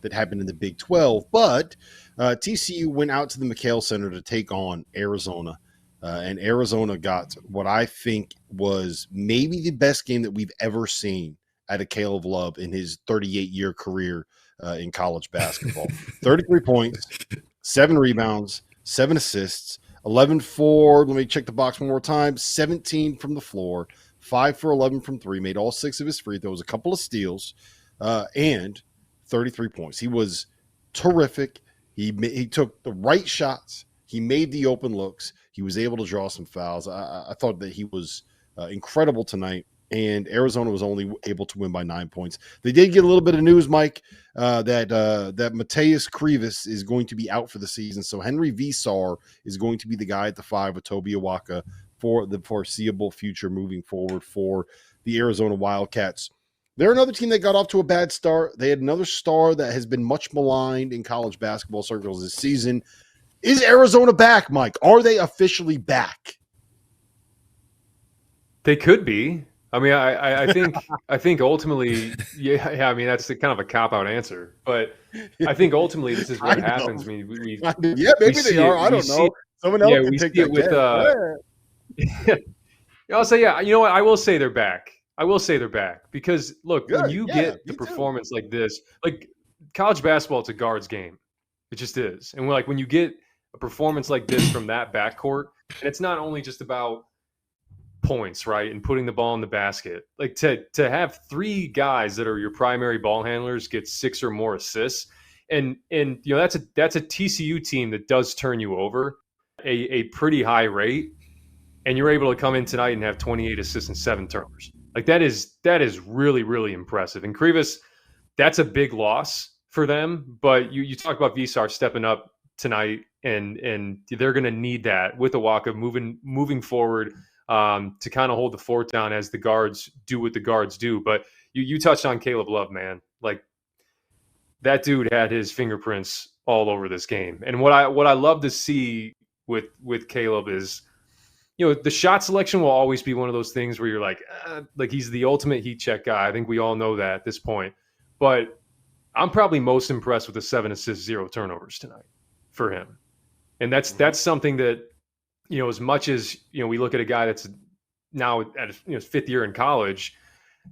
that happened in the Big 12. But TCU went out to the McHale Center to take on Arizona. And Arizona got what I think was maybe the best game that we've ever seen out of Caleb Love in his 38-year career in college basketball. 33 points, 7 rebounds, 7 assists, 11 for, let me check the box one more time, 17 from the floor, 5 for 11 from 3, made all 6 of his free throws, a couple of steals, and 33 points. He was terrific. He took the right shots. He made the open looks. He was able to draw some fouls. I thought that he was incredible tonight, and Arizona was only able to win by 9 points. They did get a little bit of news, Mike, that Mateus Krivas is going to be out for the season. So Henry Visar is going to be the guy at the 5 with Toby Awaka for the foreseeable future moving forward for the Arizona Wildcats. They're another team that got off to a bad start. They had another star that has been much maligned in college basketball circles this season. Is Arizona back, Mike? Are they officially back? They could be. I mean, I think ultimately, yeah. I mean, that's kind of a cop-out answer, but I think ultimately this is what happens. I mean, maybe they are. I don't know. Someone else can take that with. I'll say, yeah. You know what? I will say they're back. Because look, when you get the performance like this, like college basketball, it's a guards game. It just is, and when you get a performance like this from that backcourt, and it's not only just about points, right, and putting the ball in the basket. Like to have 3 guys that are your primary ball handlers get 6 or more assists, and that's a TCU team that does turn you over a pretty high rate, and you're able to come in tonight and have 28 assists and 7 turnovers. Like that is really, really impressive. And Krivas, that's a big loss for them, but you talk about Visar stepping up tonight, and they're going to need that with Awaka moving forward to kind of hold the fort down as the guards do what the guards do. But you touched on Caleb Love, man. Like that dude had his fingerprints all over this game. And what I love to see with Caleb is, the shot selection will always be one of those things where you're like he's the ultimate heat check guy. I think we all know that at this point. But I'm probably most impressed with the 7 assists, 0 turnovers tonight for him. And that's something that, as much as, we look at a guy that's now at his 5th year in college,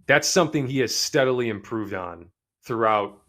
that's something he has steadily improved on throughout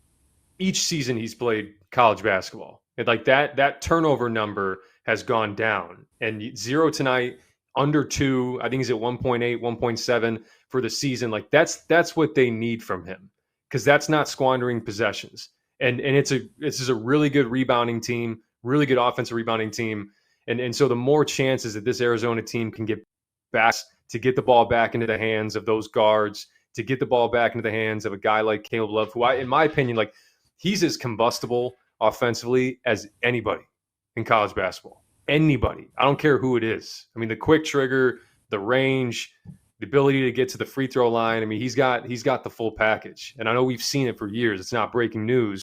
each season he's played college basketball. And like that turnover number has gone down, and 0 tonight, under 2, I think he's at 1.8, 1.7 for the season. Like that's what they need from him, because that's not squandering possessions. And this is a really good rebounding team, really good offensive rebounding team. And so the more chances that this Arizona team can get back to get the ball back into the hands of those guards, to get the ball back into the hands of a guy like Caleb Love, who in my opinion, like he's as combustible offensively as anybody in college basketball. Anybody. I don't care who it is. I mean, the quick trigger, the range, the ability to get to the free throw line. I mean, he's got the full package. And I know we've seen it for years. It's not breaking news,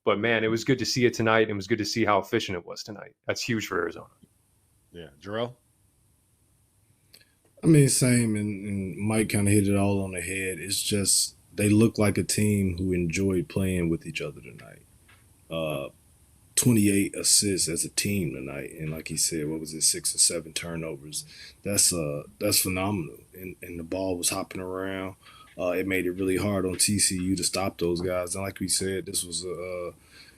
but man, it was good to see it tonight. And it was good to see how efficient it was tonight. That's huge for Arizona. Yeah. Jarrell? I mean, same, and Mike kind of hit it all on the head. It's just they look like a team who enjoyed playing with each other tonight. 28 assists as a team tonight, and like he said, what was it, 6 or 7 turnovers? That's phenomenal. And the ball was hopping around. It made it really hard on TCU to stop those guys. And like we said, this was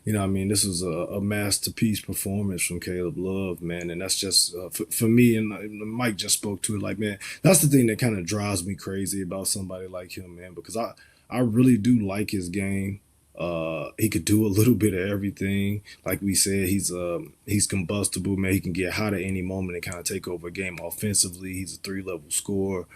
this was a masterpiece performance from Caleb Love, man. And that's just for me, and Mike just spoke to it. Like, man, that's the thing that kind of drives me crazy about somebody like him, man, because I really do like his game. He could do a little bit of everything. Like we said, he's combustible, man. He can get hot at any moment and kind of take over a game offensively. He's a 3-level scorer.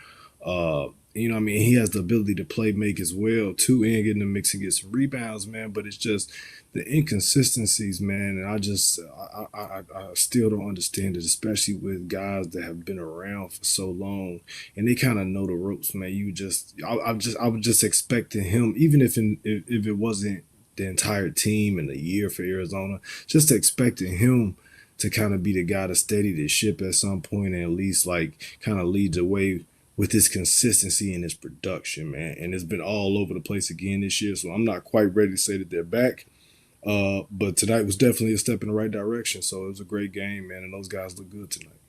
He has the ability to play make as well, too, and get in the mix and get some rebounds, man. But it's just the inconsistencies, man. And I still don't understand it, especially with guys that have been around for so long and they kind of know the ropes, man. I was just expecting him, even if it wasn't the entire team and the year for Arizona, just expecting him to kind of be the guy to steady the ship at some point and at least like kind of lead the way with his consistency and his production, man. And it's been all over the place again this year, so I'm not quite ready to say that they're back. But tonight was definitely a step in the right direction. So it was a great game, man, and those guys look good tonight.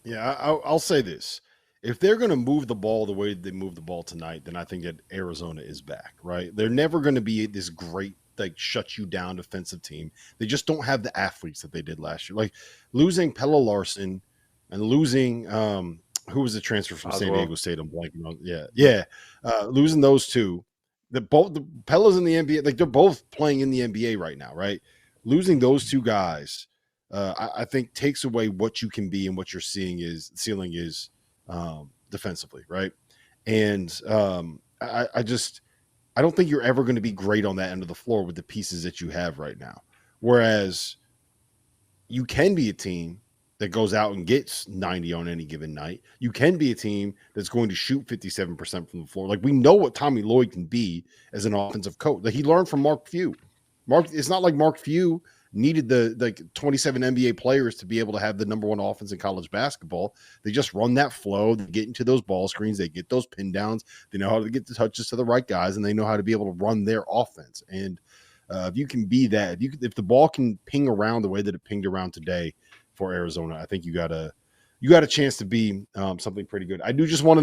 Yeah, I'll say this. If they're going to move the ball the way they move the ball tonight, then I think that Arizona is back, right? They're never going to be this great, like, shut you down defensive team. They just don't have the athletes that they did last year. Like losing Pella Larson and losing, who was the transfer from San Diego State? I'm blanking on. Yeah. Losing those two. The Pella's in the NBA, like they're both playing in the NBA right now, right? Losing those two guys, I think takes away what you can be and what you're seeing is ceiling is defensively, right? And I don't think you're ever going to be great on that end of the floor with the pieces that you have right now. Whereas you can be a team that goes out and gets 90 on any given night. You can be a team that's going to shoot 57% from the floor. Like we know what Tommy Lloyd can be as an offensive coach. Like he learned from Mark Few. It's not like Mark Few needed the 27 NBA players to be able to have the number one offense in college basketball. They just run that flow, they get into those ball screens, they get those pin downs, they know how to get the touches to the right guys, and they know how to be able to run their offense. And if you can be that, if the ball can ping around the way that it pinged around today for Arizona, I think you got a chance to be something pretty good. I do just want to know